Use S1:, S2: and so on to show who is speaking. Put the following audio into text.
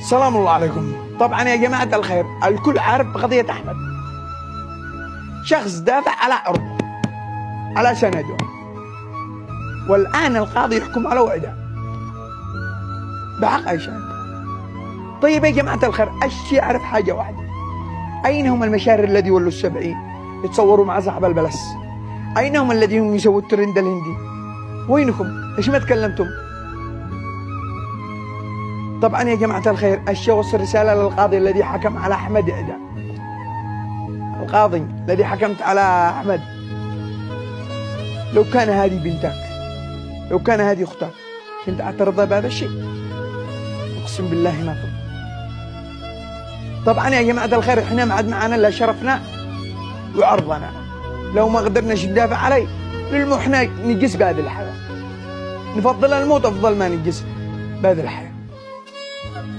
S1: سلام الله عليكم. طبعا يا جماعة الخير، الكل عارف بقضية أحمد، شخص دافع على عرضه على سنده، والآن القاضي يحكم على إعدام بحق عيشان. طيب يا جماعة الخير، الشيء يعرف حاجة واحدة، أين هم المشاهير الذي ولوا ال70 يتصوروا مع صاحب البلس؟ أين هم الذين يسووا الترند الهندي؟ وينكم؟ ليش ما تكلمتم؟ طبعا يا جماعة الخير، الشيء وصل رسالة للقاضي الذي حكم على أحمد إعدام. القاضي الذي حكمت على أحمد، لو كان هذه بنتك، لو كان هذه أختك، كنت أعترض بهذا الشيء؟ أقسم بالله ما ترضى. طبعا يا جماعة الخير، احنا ما عاد معنا إلا شرفنا وعرضنا، لو ما قدرناش ندافع عليه للمحنى نجس بهذه الحياة، نفضل الموت أفضل ما نجس بهذه الحياة.